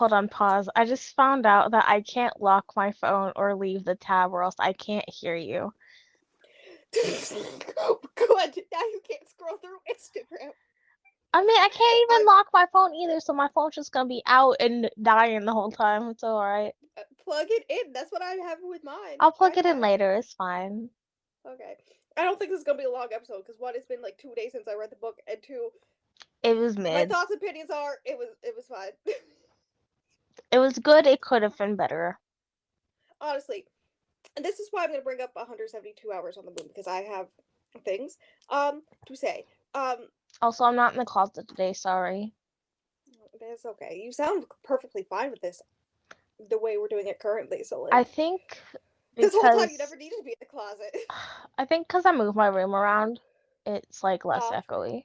Hold on, pause. I just found out that I can't lock my phone or leave the tab or else I can't hear you. Good. Now you can't scroll through Instagram. I mean, I can't even I lock my phone either, so my phone's just gonna be out and dying the whole time. It's alright. plug it in. That's what I have with mine. I'll plug I it in have. later, it's fine. Okay. I don't think this is gonna be a long episode because one, it's been like 2 days since I read the book, and two, It was my mid. thoughts and opinions are it was fine. It was good, it could have been better. Honestly, and this is why I'm gonna bring up 172 hours on the moon because I have things to say. Also, I'm not in the closet today, sorry. That's okay. You sound perfectly fine with this the way we're doing it currently. So I like think this whole time you because never needed to be in the closet. I moved my room around, it's like less True. echoey.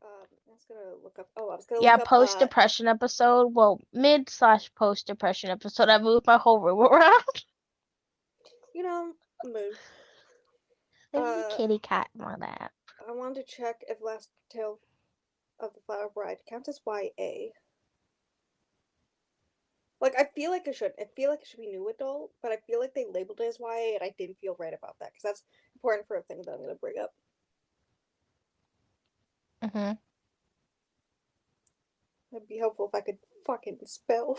I was gonna look up. Oh, I was gonna Yeah, look up. post depression episode. Well, mid slash post depression episode. I moved my whole room around. You know, mood. There's a Uh, kitty cat in my lap. I wanted to check if Last Tale of the Flower Bride counts as YA. Like, I feel like it should. I feel like it should be new adult, but I feel like they labeled it as YA, and I didn't feel right about that because that's important for a thing that I'm gonna bring up. Mhm. It'd be helpful if I could fucking spell.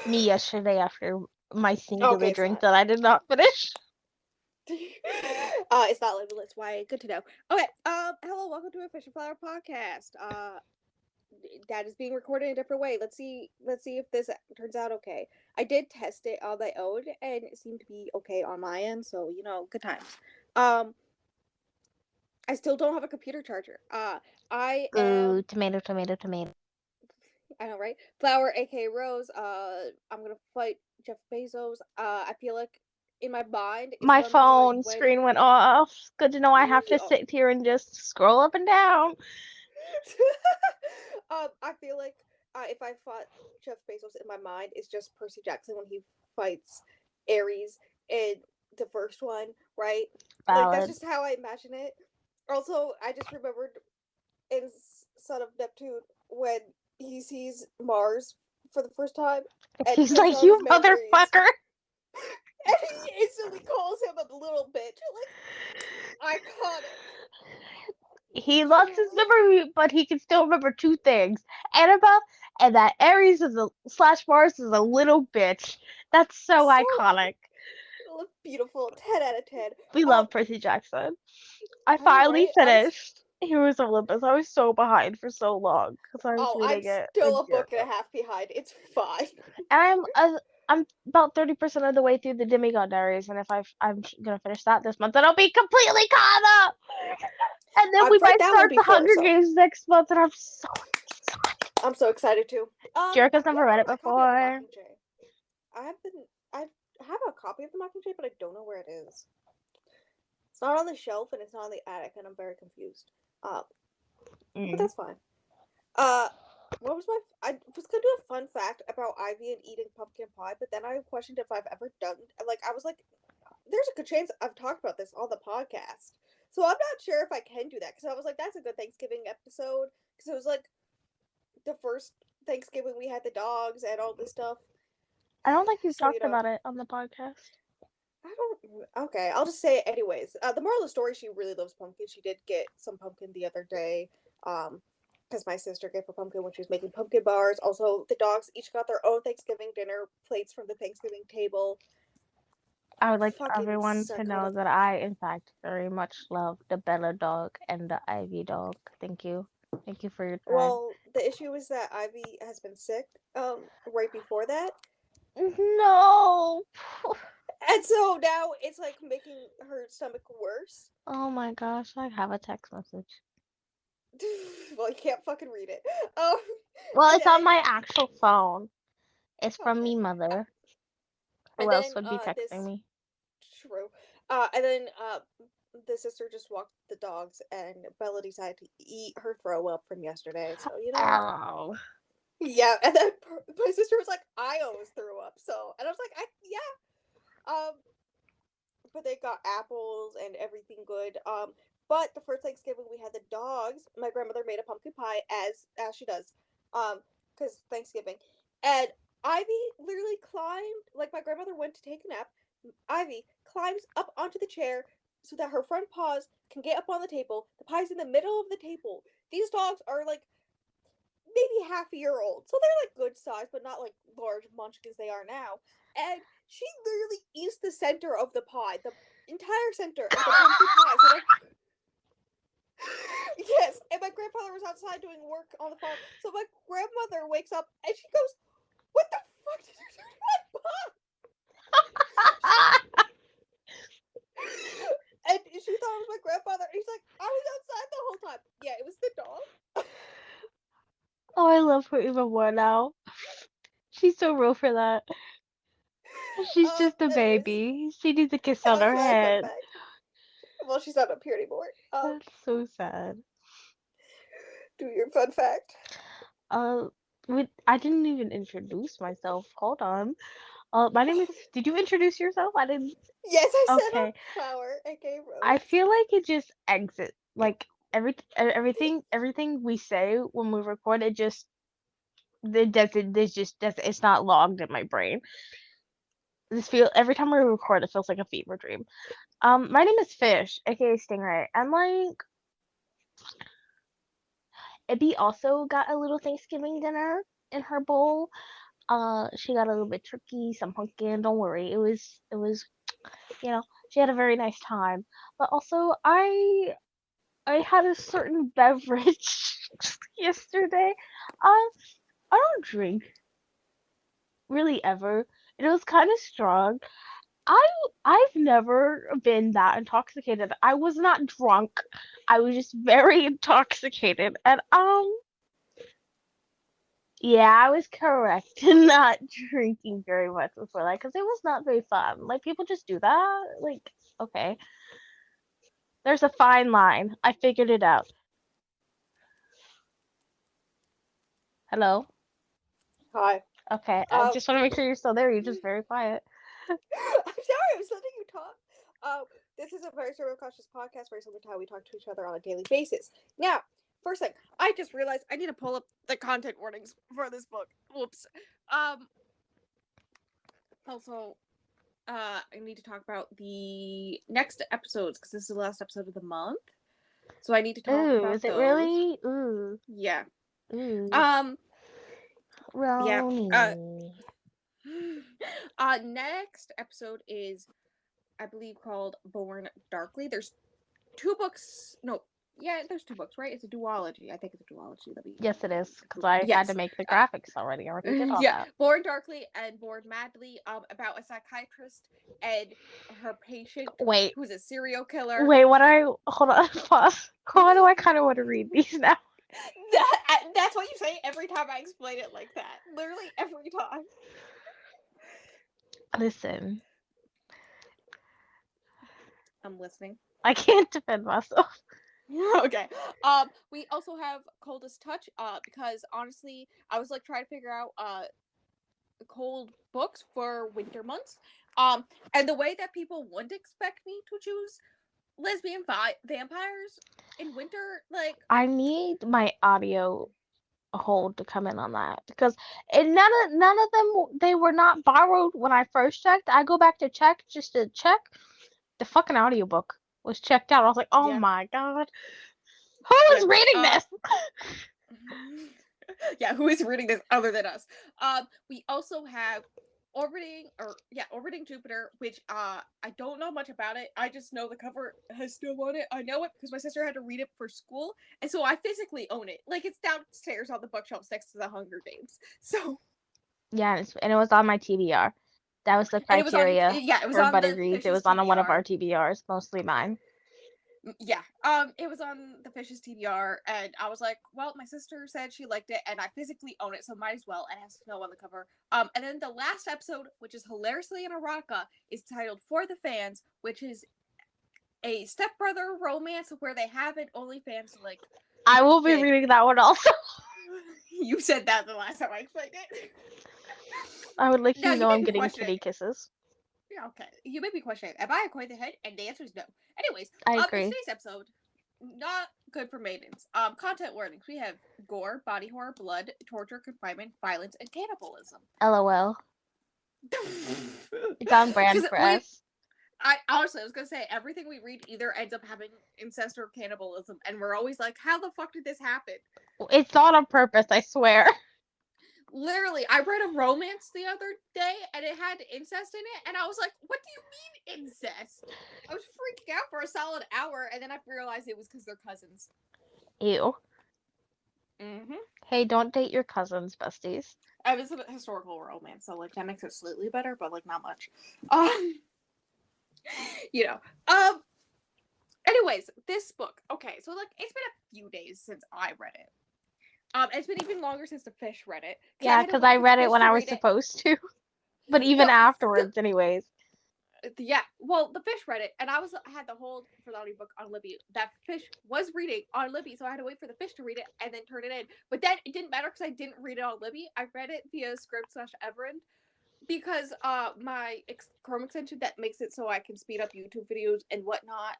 Me yesterday after my Okay, singular it's drink not. that I did not finish. It's not labeled. It's YA. Good to know. Okay. Hello. Welcome to a Fish and Flower podcast. That is being recorded in a different way. Let's see. Let's see if this turns out okay. I did test it on my own, and it seemed to be okay on my end. So good times. Um, I still don't have a computer charger. I am. Ooh, tomato, tomato, tomato. I know, right? Flower, aka Rose. I'm gonna fight Jeff Bezos. I feel like in my mind it's My gonna be like phone when. screen went off. Good to know I have to Oh. sit here and just scroll up and down. I feel like if I fought Jeff Bezos in my mind, it's just Percy Jackson when he fights Ares in the first one, right? Like that's Valid. just how I imagine it. Also, I just remembered in Son of Neptune when he sees Mars for the first time and he He's has like, all his you memories, motherfucker. and he instantly calls him a little bitch. Like iconic. He lost his memory, but he can still remember two things: Annabelle and that Ares is a slash Mars is a little bitch. That's so So iconic. beautiful. 10 out of 10. We love Percy Jackson. I I know, finally right? I was. finished Heroes of Olympus. I was so behind for so long because I was Oh, I'm reading it a still a year book and a ago. half behind. It's fine. And I'm about 30% of the way through the Demigod Diaries, and if I'm gonna finish that this month, then I'll be completely caught up. And then we I've read might that one start the before, Hunger so Games next month, and I'm so excited. I'm so excited too. Jericho's Do you never read it have a copy of the before. Mockingjay? I have been. I have a copy of the Mockingjay, but I don't know where it is. It's not on the shelf and it's not in the attic, and I'm very confused. Uh, but Mm. that's fine. Uh, what was my? I was gonna do a fun fact about Ivy and eating pumpkin pie, but then I questioned if I've ever done. Like, I was like, there's a good chance I've talked about this on the podcast. So I'm not sure if I can do that because I was like, that's a good Thanksgiving episode because it was like the first Thanksgiving we had the dogs and all this stuff. I don't think you've So talked about it on the podcast. I don't. Okay, I'll just say it anyways. The moral of the story: she really loves pumpkin. She did get some pumpkin the other day, because my sister gave her pumpkin when she was making pumpkin bars. Also, the dogs each got their own Thanksgiving dinner plates from the Thanksgiving table. I would like Fucking everyone to know psychotic. that I, in fact, very much love the Bella dog and the Ivy dog. Thank you. Thank you for your time. Well, the issue is that Ivy has been sick right before that. No. And so now it's like making her stomach worse. Oh my gosh, I have a text message. Well, you can't fucking read it. Um Well, and it's on then my actual phone. It's from okay. me mother. Who And else then would be texting this me? true. And then the sister just walked the dogs and Bella decided to eat her throw up from yesterday. So, Oh. yeah, and then my sister was like, I always threw up. So, and I was like, yeah. But they got apples and everything good. But the first Thanksgiving we had the dogs. My grandmother made a pumpkin pie as she does. because Thanksgiving, and Ivy literally climbed. Like my grandmother went to take a nap. Ivy climbs up onto the chair so that her front paws can get up on the table. The pie's in the middle of the table. These dogs are like maybe half a year old, so they're like good size, but not like large munchkins they are now. And she literally eats the center of the pie, the entire center of the pumpkin pie. So like, yes, and my grandfather was outside doing work on the farm. So my grandmother wakes up and she goes, "What the fuck did you do to my pie?" And she thought it was my grandfather. And he's like, "I was outside the whole time." Yeah, it was the dog. Oh, I love her even more now. She's so real for that. She's just a Anyways, baby. She needs a kiss on that's her my fun head. fact. Well, she's not up here anymore. That's so sad. Do your fun fact. Uh, I didn't even introduce myself. Hold on. My name is. Did you introduce yourself? I didn't. Yes, I said on Okay. flower, aka I Rose. feel like it just exits. Like everything we say when we record, it doesn't. It just doesn't. It's not logged in my brain. Every time we record, it feels like a fever dream. My name is Fish, aka Stingray, and like Ibby also got a little Thanksgiving dinner in her bowl. She got a little bit turkey, some pumpkin. Don't worry, it was she had a very nice time. But also, I had a certain beverage yesterday. I I don't drink really ever, and it was kind of strong. I I've never been that intoxicated. I was not drunk. I was just very intoxicated. And yeah, I was correct in not drinking very much before that because it was not very fun. Like people just do that. Like okay, there's a fine line. I figured it out. Hello. Hi. Okay, I Um, just want to make sure you're still there. You're just very quiet. I'm sorry, I was letting you talk. This is a very cerebral conscious podcast, very similar to how we talk to each other on a daily basis. Now, first thing, I just realized I need to pull up the content warnings for this book. Whoops. Also, I need to talk about the next episodes because this is the last episode of the month. So I need to talk Ooh, about is it those. really? Ooh, Yeah. ooh, Um. Yeah. Roni. Next episode is, I believe, called Born Darkly. There's two books. No, yeah, there's two books, right? It's a duology. I think it's a duology. Let me. Yes, it is, because I had to Yes. make the graphics already. I already did all Yeah, that. Born Darkly and Born Madly. About a psychiatrist and her patient Wait, who's a serial killer. wait, hold on, pause. Why do I kind of want to read these now? That's what you say every time I explain it like that. Literally every time. Listen, I'm listening. I can't defend myself. Okay. We also have Coldest Touch. Because honestly, I was like trying to figure out cold books for winter months. And the way that people wouldn't expect me to choose lesbian vampires in winter, like I need my audio hold to come in on that because none of them they were not borrowed when I first checked. I go back to check just to check. The fucking audiobook was checked out. I was like, oh yeah, my god, who yeah. is reading this? Yeah, who is reading this other than us? We also have orbiting Jupiter, which I don't know much about it. I just know the cover has snow on it. I know it because my sister had to read it for school, and so I physically own it. Like it's downstairs on the bookshelf next to the Hunger Games. So Yeah, and it was on my TBR. That was the and it was on criteria yeah, it was for on Buddy the Reads. It Fish's was on one of our TBR. TBRs, mostly mine. Yeah, it was on the Fish's TBR, and I was like, well, my sister said she liked it, and I physically own it, so might as well. It has snow on the cover. And then the last episode, which is hilariously an erotica, is titled For the Fans, which is a stepbrother romance where they have an OnlyFans like. I will be reading that one also. You said that the last time I explained it. I would like Now you you know may I'm be getting questioning. kitty kisses. Yeah, okay. You may be questioning, am I acquainted head? And the answer is no. Anyways, I in agree. today's episode, not good for maidens. Content warnings. We have gore, body horror, blood, torture, confinement, violence, and cannibalism. LOL. It's on brand Because for us. I honestly, I was gonna say everything we read either ends up having incest or cannibalism, and we're always like, how the fuck did this happen? It's not on purpose, I swear. Literally, I read a romance the other day, and it had incest in it, and I was like, what do you mean incest? I was freaking out for a solid hour, and then I realized it was because they're cousins. Ew. Mm-hmm. Hey, don't date your cousins, besties. I was a historical romance, so like that makes it slightly better, but like not much. Um, you know. Anyways, this book. Okay, so like it's been a few days since I read it. It's been even longer since the fish read it because I Yeah, had to because wait I for the read it fish when to I was read it. supposed to. But even No, afterwards, anyways. yeah. Well, the fish read it, and I had the hold for the audiobook on Libby. That fish was reading on Libby, so I had to wait for the fish to read it and then turn it in. But then it didn't matter because I didn't read it on Libby. I read it via script/Everend because my Chrome extension that makes it so I can speed up YouTube videos and whatnot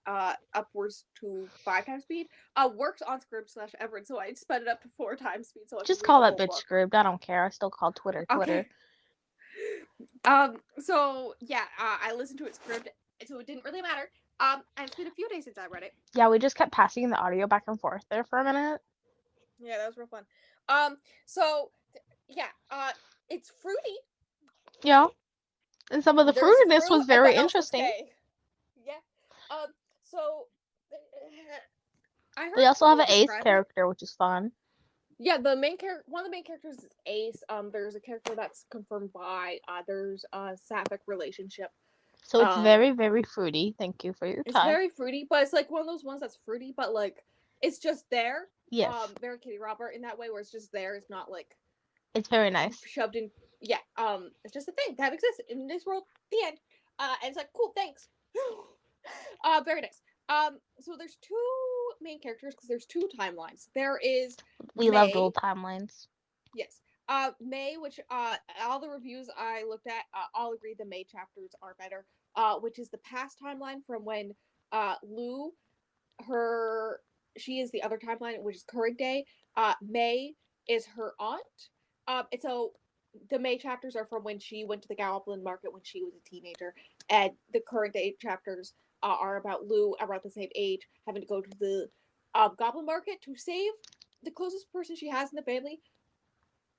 upwards to 5 times speed works on script/Everend, so I sped it up to 4 times speed so I can Just read call the that whole bitch book. scribd. I don't care. I still call Twitter Twitter. Okay. So yeah, I listened to it script, so it didn't really matter. And it's been a few days since I read it. Yeah, we just kept passing the audio back and forth there for a minute. Yeah, that was real fun. So yeah, it's fruity. Yeah. And some of the There's fruitiness fruit, was and very then also interesting. stay. Yeah. So I heard We also have somebody an Ace describe it. character, which is fun. Yeah, the main character, one of the main characters is Ace. There's a character that's confirmed by. There's a sapphic relationship. So it's Um, very, very fruity. Thank you for your it's time. very fruity, but it's like one of those ones that's fruity, but like it's just there. Yes. Very Kitty Robert in that way, where it's just there. It's not like It's very nice. shoved in. Yeah. It's just a thing that exists in this world. The end. And it's like cool. Thanks. Very nice. So there's two main characters because there's two timelines. There is We love May. dual timelines. Yes. May, which all the reviews I looked at all agree the May chapters are better. Which is the past timeline from when Lou, her, she is the other timeline, which is current day. May is her aunt. And so the May chapters are from when she went to the Goblin Market when she was a teenager, and the current day chapters are about Lou around the same age having to go to the Goblin Market to save the closest person she has in the family.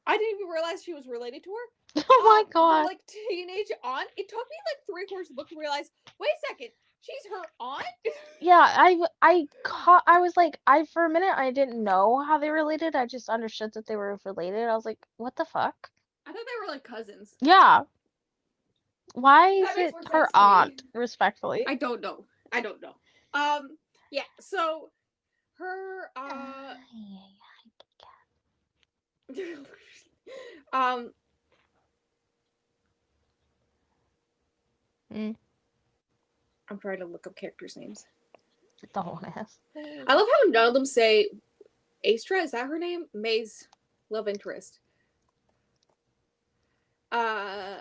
I didn't even realize she was related to her. Oh my Her god. like teenage aunt. It took me like 3/4 of the book to realize. Wait a second, she's her aunt. Yeah, I was like, I for a minute I didn't know how they related. I just understood that they were related. I was like, what the fuck? I thought they were like cousins. Yeah. Why is That makes it more her sense to me. aunt, respectfully? I don't know. I don't know. Yeah. So her um Mm, I'm trying to look up characters' names. don't ask. I love how none of them say Astra. Is that her name? May's love interest. Uh,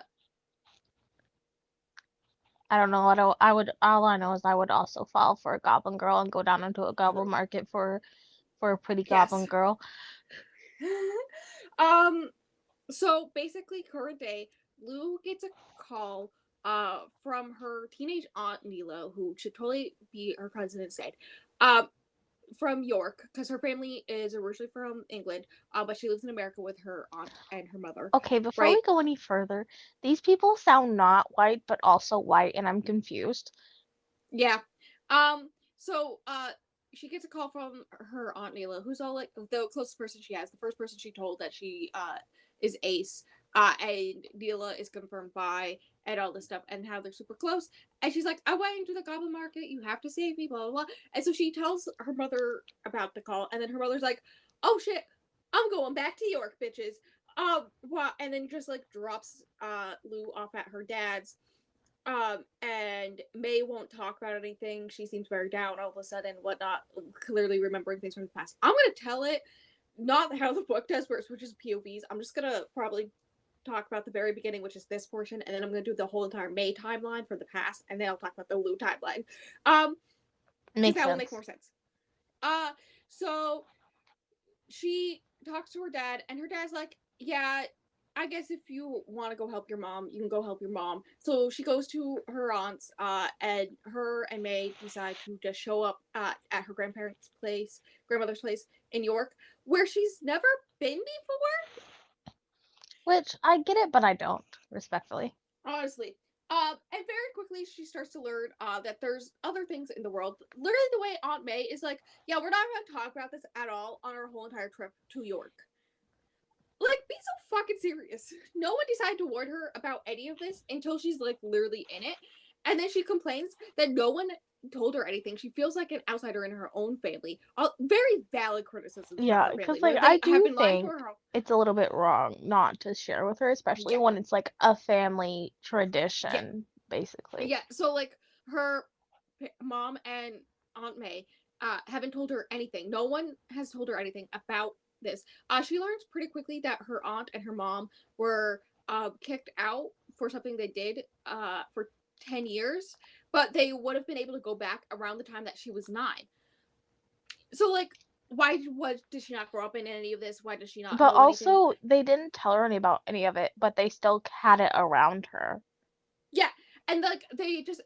I don't know. I would. All I know is I would also fall for a goblin girl and go down into a goblin market for a pretty goblin yes. girl. um. So basically, current day, Lou gets a call from her teenage aunt Nilo, who should totally be her cousin instead. Um from York, because her family is originally from England, but she lives in America with her aunt and her mother. Okay, before Right? we go any further, these people sound not white, but also white, and I'm confused. Yeah. So she gets a call from her aunt Nila, who's all like the closest person she has, the first person she told that she is Ace. And Nila is confirmed by and all this stuff and how they're super close. And she's like, I went into the goblin market, you have to save me, blah blah blah. And so she tells her mother about the call, and then her mother's like, oh shit, I'm going back to York, bitches. Wow, and then just like drops Lou off at her dad's. And May won't talk about anything. She seems very down all of a sudden, whatnot, clearly remembering things from the past. I'm gonna tell it, not how the book does, where it switches POVs. I'm just gonna probably talk about the very beginning, which is this portion, and then I'm gonna do the whole entire May timeline for the past, and then I'll talk about the Lou timeline. Because Makes that will make sense. more sense. Uh So she talks to her dad, and her dad's like, yeah, I guess if you want to go help your mom, you can go help your mom. So she goes to her aunt's, and her and May decide to just show up at her grandmother's place in York, where she's never been before. Which I get it, but I don't, respectfully. Honestly. And very quickly she starts to learn that there's other things in the world. Literally, the way Aunt May is like, yeah, we're not going to talk about this at all on our whole entire trip to York. Like, be so fucking serious. No one decided to warn her about any of this until she's like literally in it. And then she complains that no one told her anything. She feels like an outsider in her own family. Very valid criticisms about Yeah, her because family, like where I they have do been lying to think her. it's a little bit wrong not to share with her, especially Yeah, when it's like a family yeah, tradition, basically. yeah. So like her mom and Aunt May haven't told her anything. No one has told her anything about this. She learns pretty quickly that her aunt and her mom were kicked out for something they did for 10 years, but they would have been able to go back around the time that she was 9. So, like, what did she not grow up in any of this? Why does she not But know anything? also, they didn't tell her any about any of it, but they still had it around her. Yeah, and like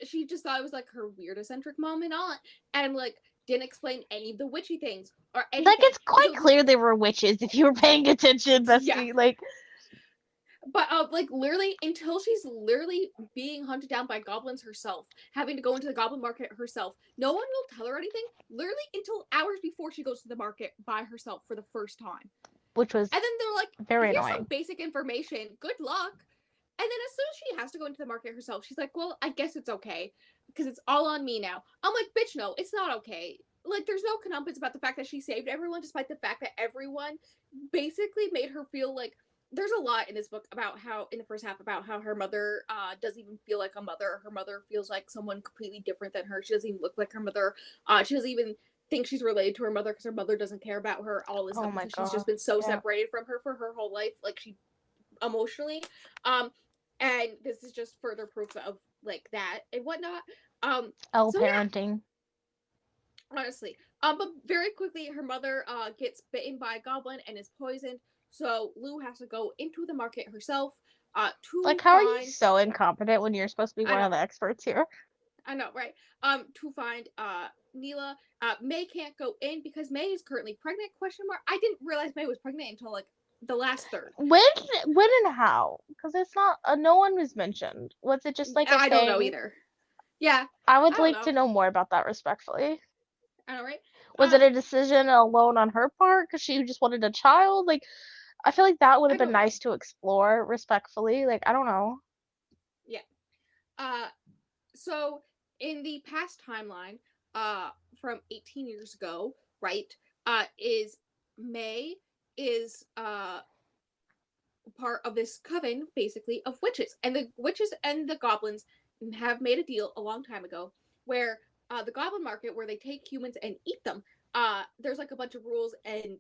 she just thought it was like her weird eccentric mom and aunt, and like didn't explain any of the witchy things or Like anything. it's quite So clear they were witches if you were paying attention, yeah, bestie. Like, but like literally until she's literally being hunted down by goblins herself, having to go into the goblin market herself, no one will tell her anything. Literally until hours before she goes to the market by herself for the first time, which was and then they're like, very "Here's some annoying. basic information. Good luck." And then as soon as she has to go into the market herself, she's like, well, I guess it's okay because it's all on me now. I'm like, bitch, no, it's not okay. Like, there's no conundrums about the fact that she saved everyone, despite the fact that everyone basically made her feel like there's a lot in this book about how, in the first half, about how her mother doesn't even feel like a mother. Her mother feels like someone completely different than her. She doesn't even look like her mother. She doesn't even think she's related to her mother because her mother doesn't care about her, all this Oh stuff, my because she's god. just been so Yeah. separated from her for her whole life. Like, she emotionally. Um, and this is just further proof of like that and whatnot. L So yeah, parenting. honestly. But very quickly her mother gets bitten by a goblin and is poisoned. So Lou has to go into the market herself Like, to how are you find so incompetent when you're supposed to be I one know, of the experts here? I know, right? To find Neela. May can't go in because May is currently pregnant, question mark. I didn't realize May was pregnant until like the last third. When, when and how? Because it's not. No one was mentioned. Was it just like a I don't know thing? either. Yeah, I would I don't like know. to know more about that respectfully. I know, right? Was it a Um, decision alone on her part because she just wanted a child? Like, I feel like that would have I been don't know. nice to explore respectfully. Like, I don't know. Yeah. Uh, so in the past timeline, from 18 years ago, right, is May is part of this coven, basically, of witches. And the witches and the goblins have made a deal a long time ago where the goblin market, where they take humans and eat them, there's like a bunch of rules, and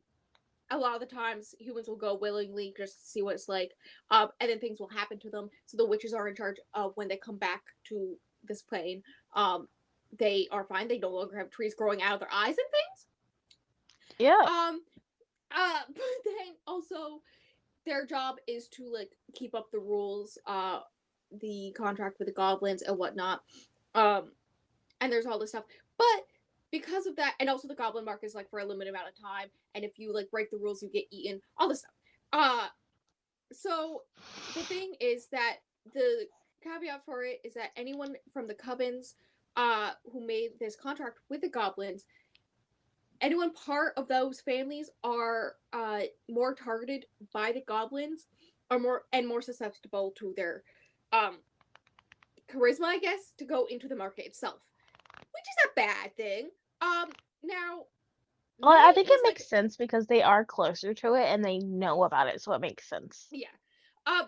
a lot of the times humans will go willingly just to see what it's like, and then things will happen to them. So the witches are in charge of when they come back to this plane. They are fine. They no longer have trees growing out of their eyes and things. Yeah. Um, but then also their job is to like keep up the rules, the contract with the goblins and whatnot. Um, and there's all this stuff, but because of that, and also the goblin market is like for a limited amount of time, and if you like break the rules, you get eaten. All this stuff. Uh, so the thing is that the caveat for it is that anyone from the covens who made this contract with the goblins, anyone part of those families are more targeted by the goblins, are more susceptible to their um charisma, I guess, to go into the market itself, which is a bad thing. Now Well, May I think it is makes like, sense because they are closer to it and they know about it, so it makes sense. yeah.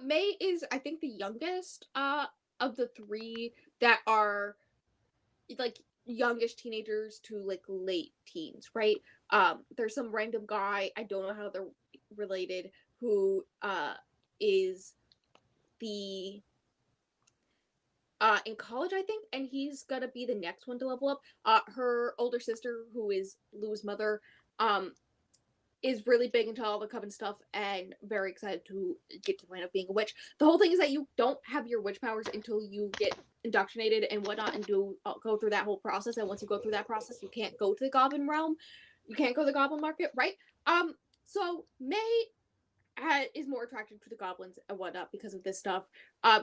May is, I think, the youngest of the three that are like youngish teenagers to like late teens, right? There's some random guy, I don't know how they're related, who is the in college, I think, and he's gonna be the next one to level up. Her older sister, who is Lou's mother, um, is really big into all the coven stuff and very excited to get to the point of being a witch. The whole thing is that you don't have your witch powers until you get indoctrinated and whatnot and do go through that whole process. And once you go through that process, you can't go to the goblin realm. You can't go to the goblin market, right? So May is more attracted to the goblins and whatnot because of this stuff.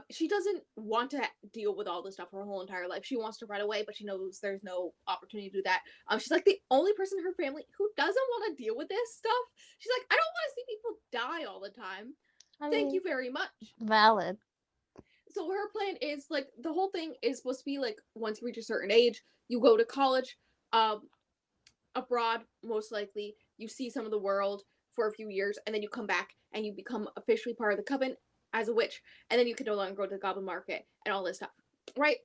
She doesn't want to deal with all this stuff her whole entire life. She wants to run away, but she knows there's no opportunity to do that. She's like the only person in her family who doesn't want to deal with this stuff. She's like, I don't want to see people die all the time. I Thank mean, you very much. valid. So her plan is like the whole thing is supposed to be like once you reach a certain age, you go to college, um, abroad most likely. You see some of the world for a few years, and then you come back and you become officially part of the coven as a witch, and then you can no longer go to the goblin market and all this stuff, right?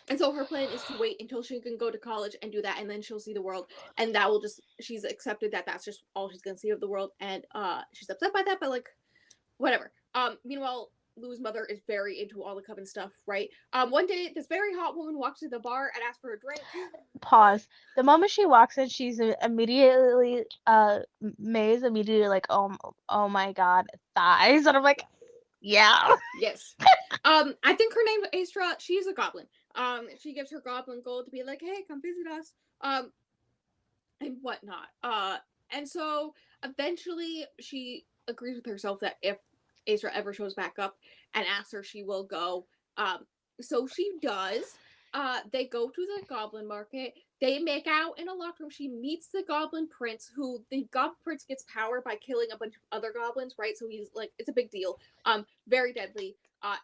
And so her plan is to wait until she can go to college and do that, and then she'll see the world, and that will just she's accepted that that's just all she's gonna see of the world, and she's upset by that, but like whatever. Meanwhile, Lou's mother is very into all the coven stuff, right? One day this very hot woman walks to the bar and asks for a drink. Pause. The moment she walks in, she's immediately May's immediately like, oh my god, thighs, and I'm like, yeah. Yes. I think her name's Astra. She's a goblin. She gives her goblin gold to be like, hey, come visit us. And whatnot. And so eventually she agrees with herself that if Astra ever shows back up and asks her, she will go. So she does. They go to the goblin market. They make out in a locker room. She meets the goblin prince, who the goblin prince gets power by killing a bunch of other goblins, right? So he's like, it's a big deal. Very deadly,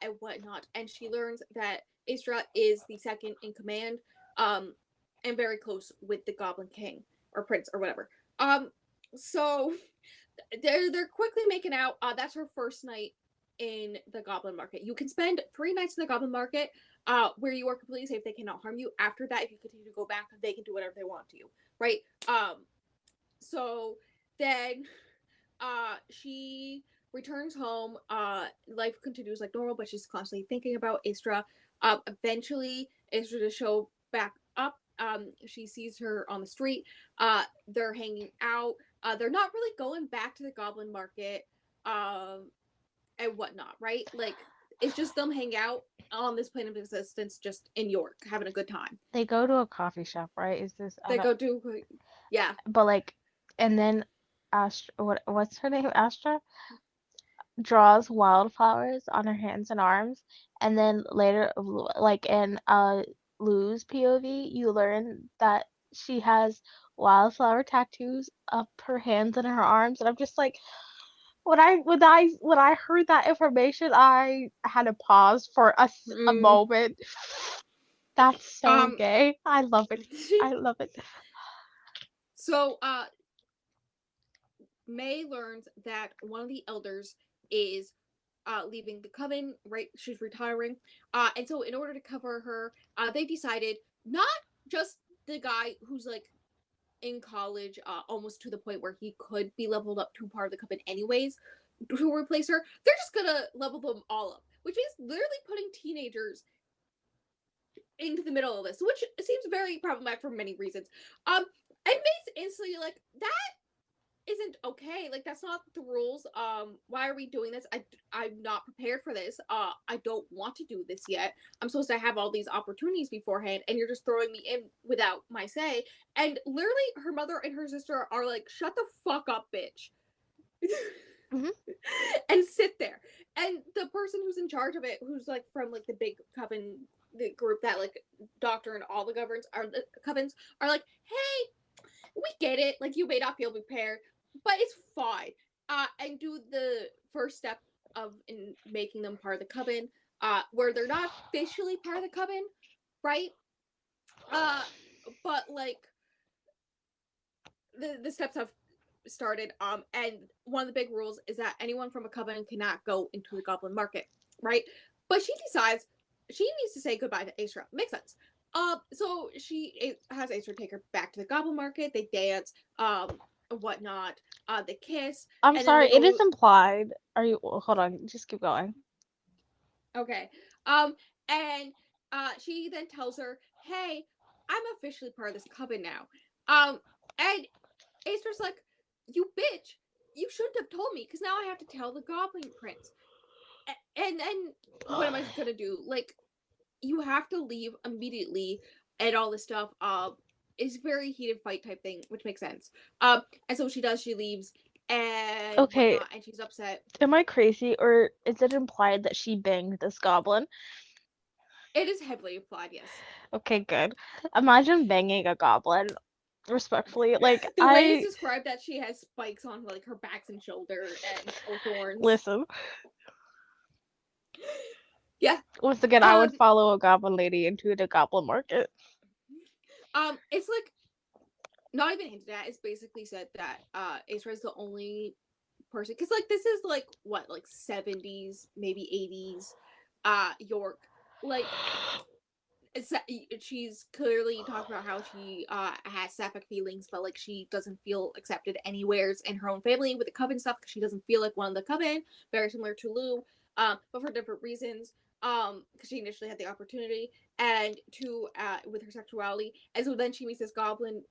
and whatnot. And she learns that Astra is the second in command, and very close with the goblin king or prince or whatever. So they're quickly making out. That's her first night in the goblin market. You can spend 3 nights in the goblin market, where you are completely safe. They cannot harm you. After that, if you continue to go back, they can do whatever they want to you, right? So then, she returns home. Life continues like normal, but she's constantly thinking about Astra. Eventually, Astra to show back up. She sees her on the street. They're hanging out. They're not really going back to the goblin market, and whatnot, right? Like it's just them hang out on this plane of existence, just in York, having a good time. They go to a coffee shop, right? Is this I They don't go do, yeah, but like and then Astra what's her name? Astra draws wildflowers on her hands and arms, and then later like in Lou's POV, you learn that she has wildflower tattoos up her hands and her arms, and I'm just like when I heard that information, I had to pause for a mm, moment. That's so um, gay. I love it. I love it. so May learns that one of the elders is leaving the coven, right? She's retiring. And so in order to cover her, they decided not just the guy who's like in college, almost to the point where he could be leveled up to part of the coven anyways, to replace her. They're just gonna level them all up, which means literally putting teenagers into the middle of this, which seems very problematic for many reasons. And May's instantly like, that isn't okay. Like that's not the rules. Why are we doing this? I'm not prepared for this. I don't want to do this yet. I'm supposed to have all these opportunities beforehand, and you're just throwing me in without my say. And literally, her mother and her sister are like, "Shut the fuck up, bitch," Hmm. and sit there. And the person who's in charge of it, who's like from like the big coven, the group that like doctor and all the covens are like, "Hey, we get it. Like you may not feel prepared, but it's fine." And do the first step of in making them part of the coven, where they're not officially part of the coven, right? Uh, but like the steps have started. And one of the big rules is that anyone from a coven cannot go into the goblin market, right? But she decides she needs to say goodbye to Astra. Makes sense. So she has Astra take her back to the goblin market. They dance, whatnot. They kiss, I'm and then they sorry, it go. is implied. Are you hold on, just keep going. Okay. And she then tells her, "Hey, I'm officially part of this coven now." And Aestra's like, you bitch, you shouldn't have told me, because now I have to tell the Goblin Prince. And then what am I gonna do? Like, you have to leave immediately and all this stuff. It's very heated fight type thing, which makes sense. And so she does. She leaves and Okay, whatnot, and she's upset. am I crazy or is it implied that she banged this goblin? It is heavily implied, yes. Okay, good. Imagine banging a goblin. Respectfully, like The way it's I described that she has spikes on like her backs and shoulder and or thorns. listen. Yeah. Once again, I would Um. follow a goblin lady into the goblin market. It's like not even hinted at. It's basically said that Acer is the only person, because like this is like what, like 70s, maybe 80s, York. Like she's clearly talked about how she has sapphic feelings, but like she doesn't feel accepted anywheres in her own family with the coven stuff, because she doesn't feel like one of the coven, very similar to Lou, but for different reasons. Because she initially had the opportunity, and to with her sexuality, and so then she meets this goblin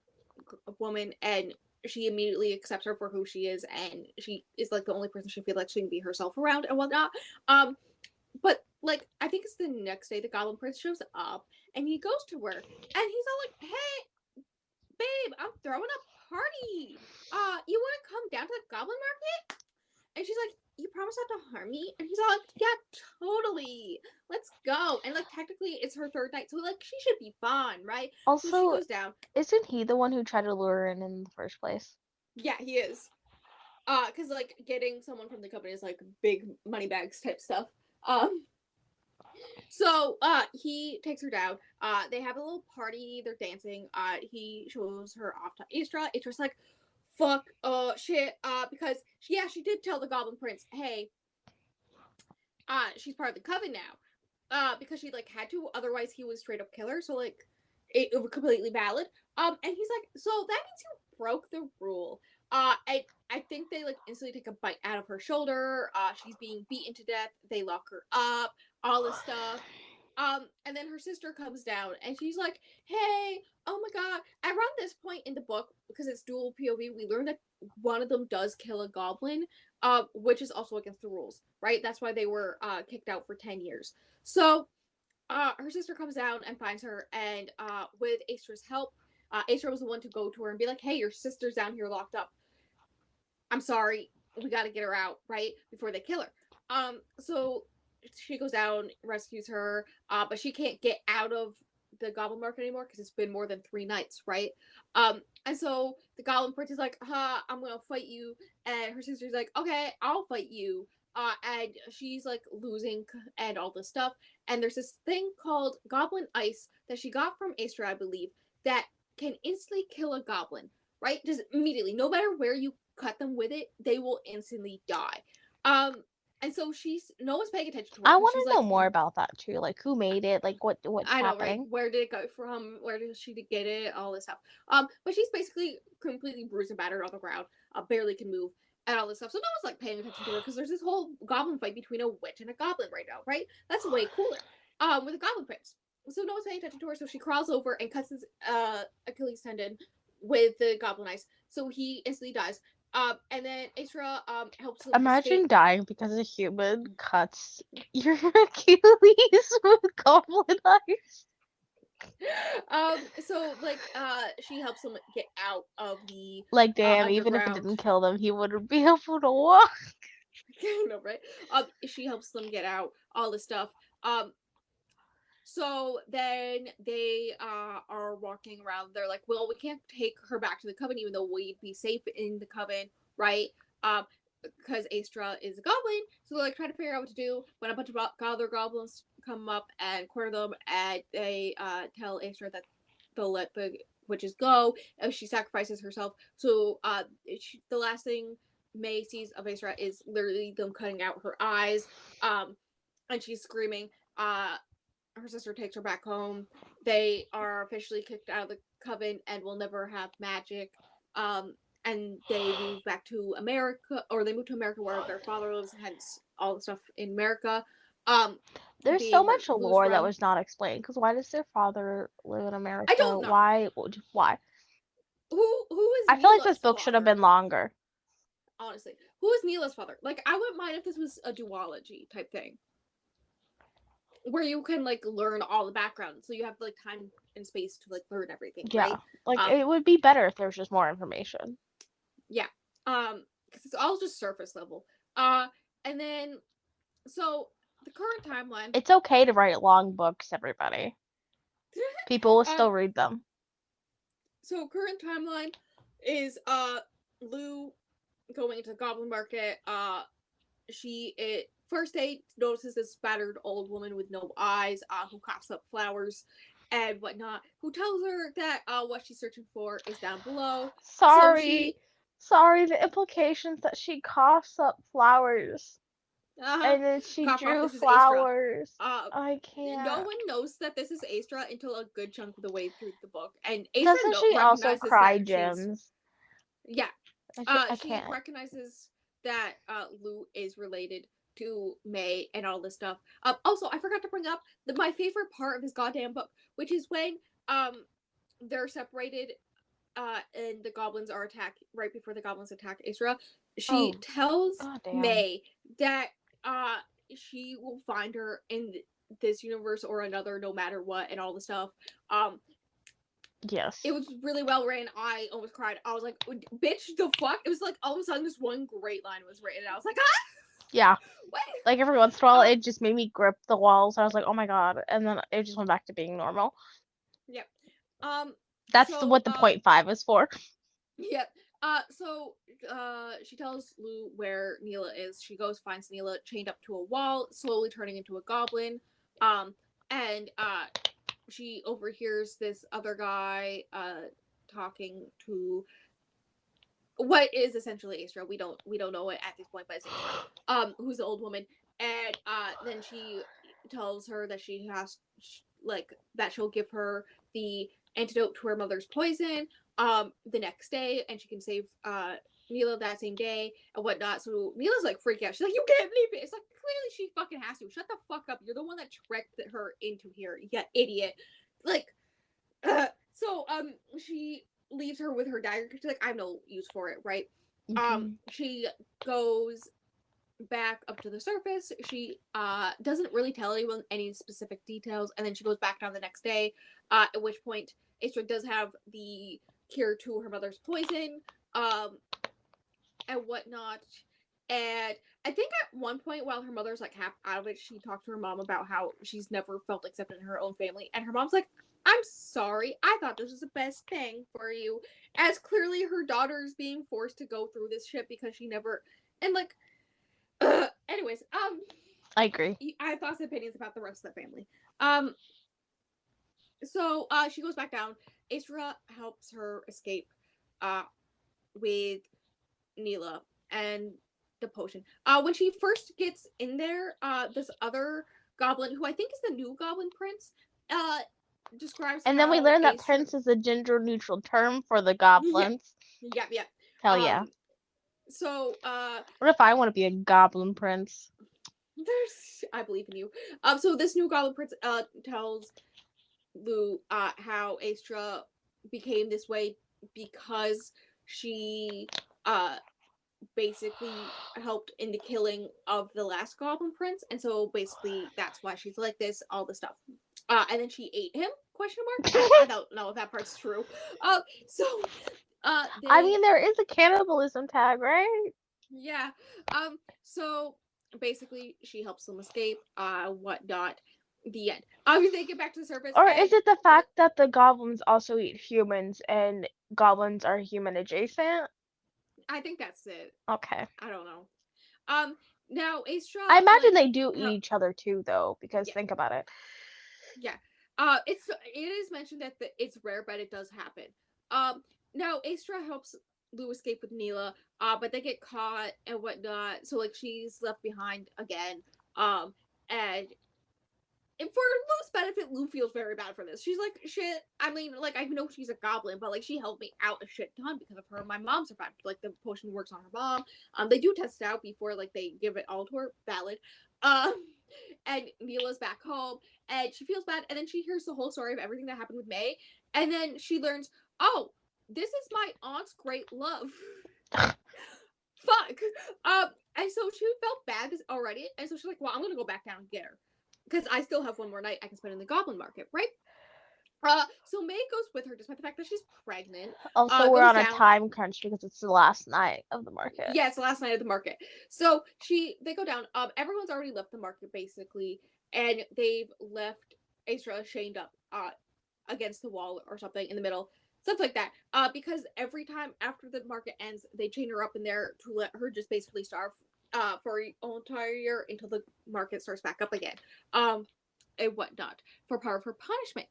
woman, and she immediately accepts her for who she is, and she is like the only person she feels like she can be herself around and whatnot. But like I think it's the next day the Goblin Prince shows up, and he goes to her, and he's all like, "Hey, babe, I'm throwing a party. You want to come down to the Goblin Market?" And she's like, "You promise not to harm me?" And he's all like, "Yeah, totally. Let's go." And like technically it's her third night, so like she should be fine, right? So she Also, goes down. isn't he the one who tried to lure her in the first place? Yeah, he is. Because like getting someone from the company is like big money bags type stuff. Um, So he takes her down. They have a little party, they're dancing. He shows her off to Istra. Istra's like, fuck, shit, because she did tell the Goblin Prince, hey, she's part of the coven now. Because she like had to, otherwise he would straight up kill her, so like it was completely valid. And he's like, so that means you broke the rule. I think they like instantly take a bite out of her shoulder. She's being beaten to death. They lock her up, all this stuff. And then her sister comes down and she's like, hey, oh my god. Around this point in the book, because it's dual POV, we learn that one of them does kill a goblin, which is also against the rules, right? That's why they were kicked out for 10 years. So her sister comes down and finds her, and with Astra's help, Astra was the one to go to her and be like, hey, your sister's down here locked up. I'm sorry, we gotta get her out, right? Before they kill her. So she goes down, rescues her, but she can't get out of the Goblin Market anymore because it's been more than 3 nights, right? And so the Goblin Prince is like, I'm gonna fight you, and her sister's like, okay, I'll fight you. And she's like losing and all this stuff. And there's this thing called Goblin Ice that she got from Acer, I believe, that can instantly kill a goblin, right? Just immediately, no matter where you cut them with it, they will instantly die. Um, and so she's no one's paying attention to her I because want she's to know like, more about that too. Like who made it? Like what's I know, right? happening? Where did it go from? Where did she get it? All this stuff. But she's basically completely bruised and battered on the ground. Barely can move and all this stuff. So no one's like paying attention to her because there's this whole goblin fight between a witch and a goblin right now, right? That's way cooler. With a goblin prince. So no one's paying attention to her. So she crawls over and cuts his Achilles tendon with the goblin ice. So he instantly dies. And then Isra helps him Imagine escape. dying because a human cuts your Achilles with goblin eyes. So like she helps him get out of the Like damn, even if it underground. didn't kill them, he wouldn't be able to walk. No, right? She helps them get out, all this stuff. So then they are walking around. They're like, well, we can't take her back to the coven, even though we'd be safe in the coven, right? Because Astra is a goblin. So they're like trying to figure out what to do. When a bunch of other goblins come up and corner them, and they tell Astra that they'll let the witches go if she sacrifices herself. So the last thing May sees of Astra is literally them cutting out her eyes. And she's screaming. Her sister takes her back home. They are officially kicked out of the coven and will never have magic. And they move back to America, or they move to America where their father lives, hence all the stuff in America. Um, There's so being where much Lou's lore that from. was not explained. Because why does their father live in I America? don't know. Why? Why? who is I feel like this Neela's book should have father? been longer. Honestly, who is Neela's father? Like, I wouldn't mind if this was a duology type thing, where you can like learn all the background, so you have like time and space to like learn everything, Yeah. right? Like, Um, it would be better if there was just more information. yeah. Because it's all just surface level. And then so the current timeline. It's okay to write long books, everybody. People will um, still read them. so current timeline is Lou going into the goblin market. First date notices this battered old woman with no eyes, who coughs up flowers and whatnot, who tells her that what she's searching for is down below. So Sorry. she Sorry, the implications that she coughs up flowers. And then she cough off, drew this is Astra. flowers. Uh I no can't. one knows that this is Astra until a good chunk of the way through the book. And Astra Doesn't she also recognizes cry that she's gems? yeah. I She can't. recognizes that Lou is related to May and all this stuff. Also, I forgot to bring up my favorite part of this goddamn book, which is when they're separated, and the goblins are attacked right before the goblins attack Isra. She Oh, tells goddamn. May that she will find her in this universe or another, no matter what, and all the stuff. Um, Yes. it was really well written. I almost cried. I was like, "Bitch, the fuck!" It was like all of a sudden this one great line was written, and I was like, "Ah, Yeah. what?" Like every once in a while, Um, it just made me grip the walls. I was like, oh my god. And then it just went back to being normal. yep. Um, That's so what the point five is for. yep. So she tells Lou where Neela is. She goes, finds Neela chained up to a wall, slowly turning into a goblin. Um, and she overhears this other guy talking to what is essentially Astra. We don't know it at this point, but it's Astra. Who's the old woman, and then she tells her that she has like that she'll give her the antidote to her mother's poison the next day, and she can save Neela that same day and whatnot. So Neela's like freaking out. She's like, "You can't believe it." It's like clearly she fucking has to. Shut the fuck up. You're the one that tricked her into here, you idiot. Like, she leaves her with her dagger because she's like, I have no use for it, right? Mhm. She goes back up to the surface. She doesn't really tell anyone any specific details, and then she goes back down the next day. At which point, Astra does have the cure to her mother's poison, and whatnot. And I think at one point, while her mother's like half out of it, she talked to her mom about how she's never felt accepted in her own family, and her mom's like, "I'm sorry. I thought this was the best thing for you." As clearly her daughter's being forced to go through this shit because she never and like anyways, I agree. I have thoughts and opinions about the rest of the family. So she goes back down. Asra helps her escape uh with Neela and the potion. When she first gets in there, this other goblin, who I think is the new Goblin Prince, uh, describes And then we how learned that Astra. prince is a gender neutral term for the Yep, goblins. yep, yep. Hell yeah. Um, so What if I want to be a goblin prince? I believe in you. So this new Goblin Prince tells Lou how Astra became this way because she basically helped in the killing of the last Goblin Prince, and so basically that's why she's like this, all the stuff. And then she ate him? Question mark. I don't know if that part's true. So I they mean, there is a cannibalism tag, right? yeah. So basically she helps them escape. Whatnot. The end. They get back to the surface, Or and is it the fact that the goblins also eat humans and goblins are human adjacent? I think that's it. Okay. I don't know. Um, Now Astra I imagine like they do eat help. each other too, though, because Yeah, think about it. yeah. It is mentioned that it's rare, but it does happen. Now Astra helps Lou escape with Neela, but they get caught and whatnot. So like she's left behind again. And for Lou's benefit, Lou feels very bad for this. She's like, shit. I mean, like I know she's a goblin, but like she helped me out a shit ton because of her. My mom survived. Like the potion works on her mom. They do test it out before like they give it all to her. Valid. Um, and Neela's back home, and she feels bad, and then she hears the whole story of everything that happened with May, and then she learns, oh, this is my aunt's great love. Fuck. And so she felt bad this already, and so she's like, well, I'm gonna go back down and get her. Because I still have one more night I can spend in the goblin market, right? So May goes with her despite the fact that she's pregnant. Also, we're Goes on a down. time crunch because it's the last night of the market. Yeah, it's the last night of the market. So they go down. Everyone's already left the market basically, and they've left Aisra chained up against the wall or something in the middle, stuff like that. Because every time after the market ends, they chain her up in there to let her just basically starve for an entire year until the market starts back up again. And whatnot for part of her punishment.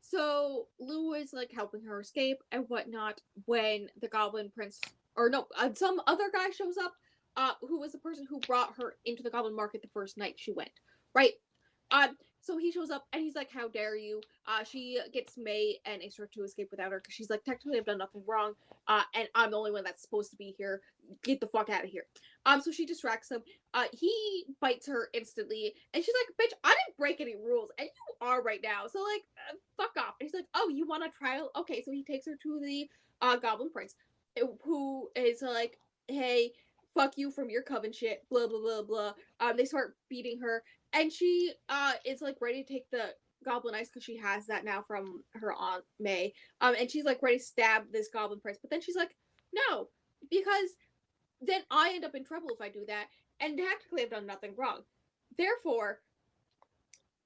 So Lou is like helping her escape and whatnot when the Goblin Prince, or no, some other guy shows up, who was the person who brought her into the Goblin Market the first night she went, right? So he shows up and he's like, "How dare you?" She gets May and Acer to escape without her because she's like, "Technically, I've done nothing wrong, and I'm the only one that's supposed to be here. Get the fuck out of here." So she distracts him. He bites her instantly, and she's like, "Bitch, I didn't break any rules, and you are right now. So like, fuck off." And he's like, "Oh, you want a trial? Okay." So he takes her to the Goblin Prince, who is like, "Hey, fuck you from your coven shit." Blah blah blah blah. They start beating her, and she is like ready to take the goblin ice because she has that now from her aunt May. And she's like ready to stab this goblin prince, but then she's like, no, because then I end up in trouble if I do that, and technically I've done nothing wrong. Therefore,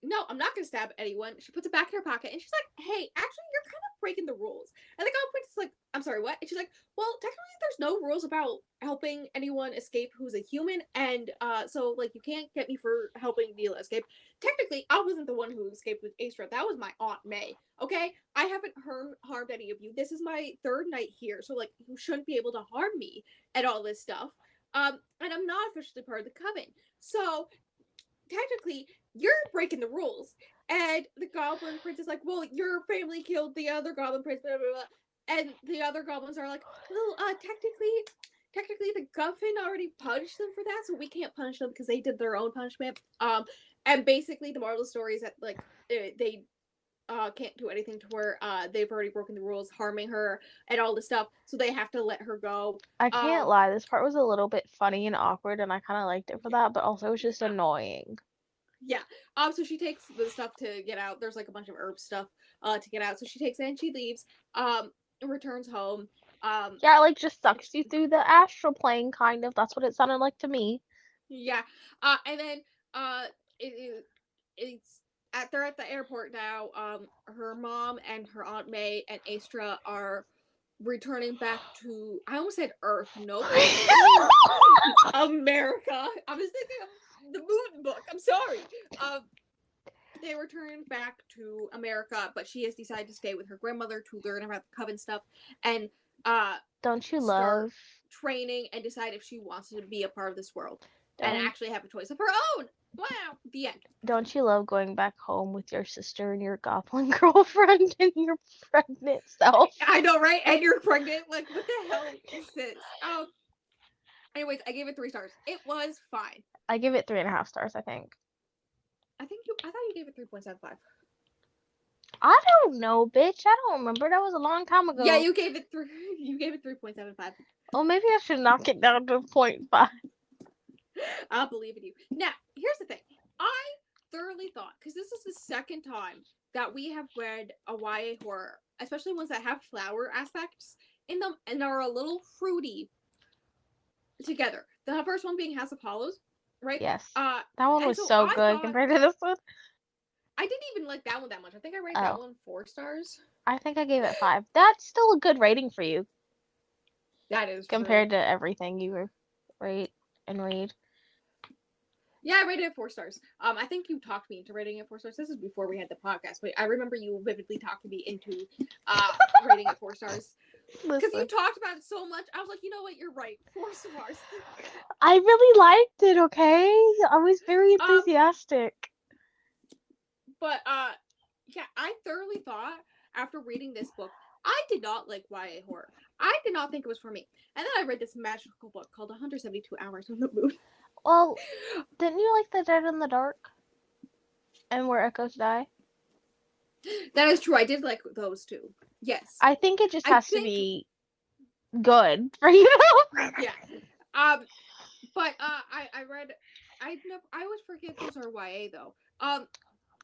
no, I'm not gonna stab anyone. She puts it back in her pocket and she's like, hey, actually, you're kind of breaking the rules. And the goblin prince is like, I'm sorry, what? And she's like, well, technically, there's no rules about helping anyone escape who's a human, and so like you can't get me for helping Neela escape. Technically, I wasn't the one who escaped with Astra. That was my aunt May. Okay, I haven't harmed any of you. This is my third night here, so like you shouldn't be able to harm me and all this stuff. And I'm not officially part of the coven, so technically you're breaking the rules. And the goblin prince is like, well, your family killed the other goblin prince, blah, blah, blah. And the other goblins are like, well, technically the coven already punished them for that, so we can't punish them because they did their own punishment. And basically the moral of the story is that like they can't do anything to her. They've already broken the rules, harming her and all this stuff, so they have to let her go. I can't Um, lie, this part was a little bit funny and awkward, and I kind of liked it for that, but also it was just annoying. Yeah. So she takes the stuff to get out. There's like a bunch of herb stuff to get out. So she takes it and she leaves. Returns home. Yeah, it like just sucks you through the astral plane, kind of. That's what it sounded like to me. Yeah. And then it, it's they're at the airport now. Her mom and her aunt May and Astra are returning back to, I almost said Earth. Nope. America. I was thinking of the moon book. I'm sorry. They return back to America, but she has decided to stay with her grandmother to learn about the coven stuff and Don't you start love? training and decide if she wants to be a part of this world and Don't actually have a choice of her own. Wow, the end. don't you love going back home with your sister and your goblin girlfriend and your pregnant self? I know, right? And you're pregnant. Like, what the hell is this? Anyways, I gave it 3 stars. It was fine. I give it 3.5 stars, I think. I thought you gave it 3.75. I don't know, bitch. I don't remember. That was a long time Yeah, ago. you gave it 3. You gave it 3.75. Well, maybe I should knock it down to 0.5. I'll believe in you. Now, here's the thing. I thoroughly thought, because this is the second time that we have read a YA horror, especially ones that have flower aspects in them and are a little fruity together. The first one being House of Hollows, right? Yes. That one And was so so I good thought, compared to this one. I didn't even like that one that much. I think I rated that Oh, one 4 stars. I think I gave it 5. That's still a good rating for you That is true. compared to everything you rate and read. Yeah, I rated it 4 stars. I think you talked me into rating it 4 stars. This is before we had the podcast, but I remember you vividly talking me into rating it 4 stars because you Listen, talked about it so much. I was like, you know what, you're right, 4 stars. I really liked it, okay? I was very um, enthusiastic. but yeah, I thoroughly thought after reading this book, I did not like YA horror. I did not think it was for me. And then I read this magical book called 172 Hours on the Moon. Well, didn't you like The Dead in the Dark and Where Echoes Die? That is true. I did like those two. Yes. I think it just I has to think be good for you. yeah. Um but I read I always forget those are YA though.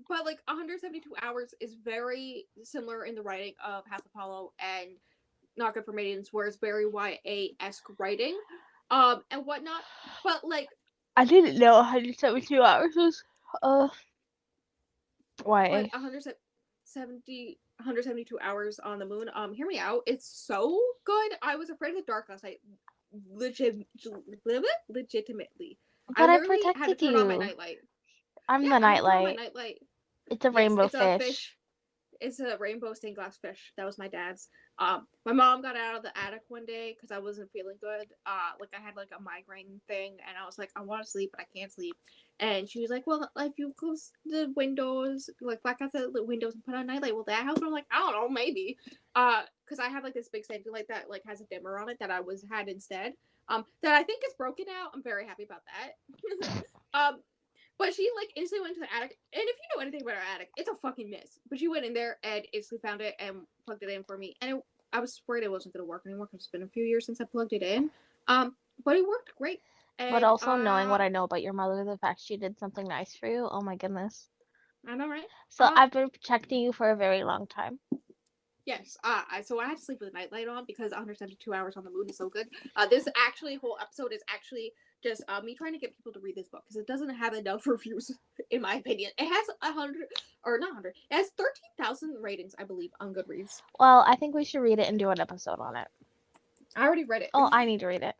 But like 172 Hours is very similar in the writing of House Apollo and Not Good for Maidens, where it's very YA-esque writing. And whatnot. But like I didn't know 172 hours was but YA. 172 hours on the moon. Hear me out. It's so good. I was afraid of the dark last night. Legitimately. I But I literally had to protected turn on my you. nightlight. I'm Yeah, the I had to turn on my nightlight. nightlight. It's a Yes, rainbow it's a fish. fish. It's a rainbow stained glass fish. That was my dad's. My mom got out of the attic one day because I wasn't feeling good. Like I had like a migraine thing, and I was like, I want to sleep, but I can't sleep. And she was like, well, if you close the windows, like black out the windows and put on a nightlight, will that help? And I'm like, I don't know, maybe. Because I have like this big standing light that like has a dimmer on it that I had instead. That I think is broken out. I'm very happy about that. But she like instantly went to the attic, and if you know anything about our attic, it's a fucking mess. But she went in there and instantly found it and plugged it in for me. And I was worried it wasn't gonna work anymore because it's been a few years since I plugged it in. But it worked great. But And also knowing what I know about your mother, the fact she did something nice for you, oh my goodness. I know, right? So I've been protecting you for a very long time. Yes. So I had to sleep with a nightlight on because 172 hours on the moon is so good. This actually whole episode is actually just me trying to get people to read this book because it doesn't have enough reviews, in my opinion. It has 100 or not 100. It has 13,000 ratings, I believe, on Goodreads. Well, I think we should read it and do an episode on it. I already read it. Oh, I need to read it.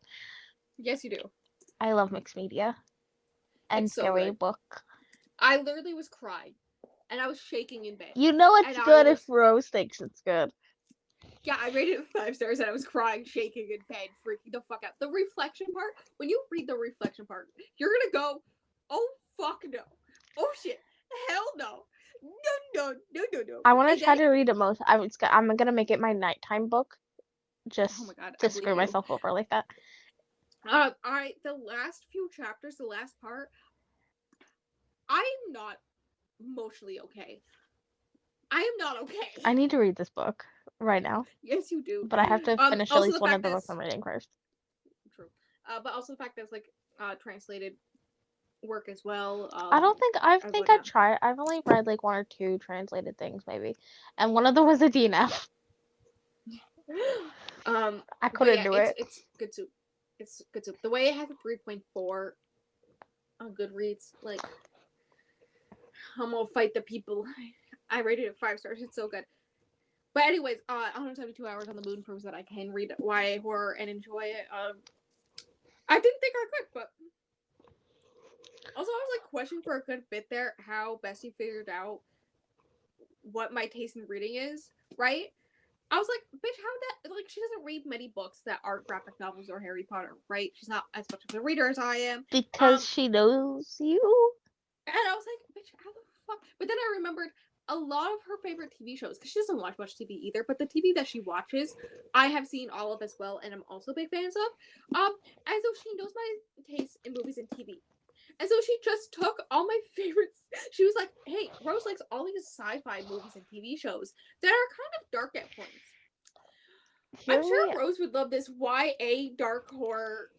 Yes, you do. I love mixed media and It's so scary good. book. I literally was crying, and I was shaking in bed. You know it's And I good was if Rose thinks it's good. yeah, I rated it 5 stars, and I was crying, shaking in bed, freaking the fuck out. The reflection part, when you read the reflection part, you're gonna go, oh fuck no, oh shit, hell no, no. I want And to try then, to read it most. I'm gonna make it my nighttime book, oh my just god, I to believe screw you. myself over like that. The last few chapters, the last part, I'm not emotionally okay. I am not okay. I need to read this book right now, Yes, you do. but I have to finish at Also least the one of fact the that books I'm reading first. true, but also the fact that it's like translated work as well. I don't think I And think I whatnot. tried. I've only read like one or two translated things maybe, and one of them was a DNF. I But couldn't yeah, do it's it. it's good soup. It's good soup. The way it has a 3.4 on Goodreads, like I'm gonna fight the people. I rated it 5 stars. It's so good. But anyways, 172 Hours on the Moon proves that I can read YA horror and enjoy it. I didn't think I could, but also I was like questioning for a good bit there how Bessie figured out what my taste in reading is, right? I was like, bitch, how that like she doesn't read many books that aren't graphic novels or Harry Potter, right? She's not as much of a reader as I am. Because she knows you. And I was like, bitch, how the fuck? But then I remembered a lot of her favorite TV shows because she doesn't watch much TV either. But the TV that she watches, I have seen all of as well, and I'm also big fans of. And so she knows my taste in movies and TV. And so she just took all my favorites. She was like, hey, Rose likes all these sci-fi movies and TV shows that are kind of dark at points. I'm sure Rose would love this YA dark horror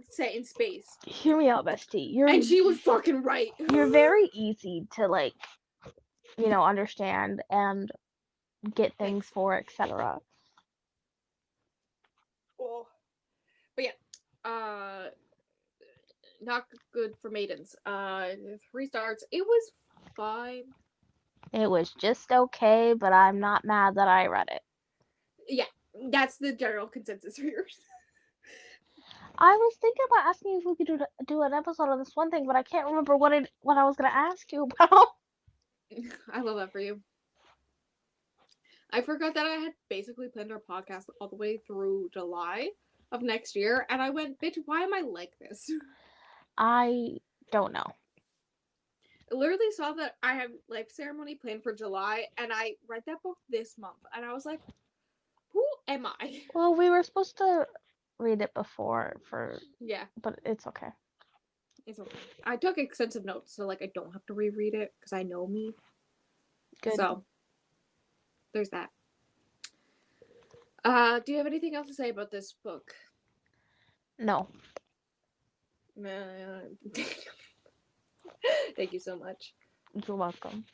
set in space. Hear me out, bestie. And she was fucking right. You're very easy to like, understand and get things Thanks. for, etc. Oh. But yeah, not good for maidens. 3 stars. It was fine. It was just okay, but I'm not mad that I read it. Yeah, that's the general consensus for yours. I was thinking about asking you if we could do an episode on this one thing, but I can't remember what I was gonna ask you about. I love that for you. I forgot that I had basically planned our podcast all the way through July of next year, and I went, bitch, why am I like this? I don't know. I literally saw that I have Life Ceremony planned for July, and I read that book this month, and I was like, who am I? Well, we were supposed to read it before Yeah, but it's okay. it's okay. I took extensive notes, so like I don't have to reread it because I know me. Good. So there's that. Do you have anything else to say about this book? No. Thank you so much. You're welcome.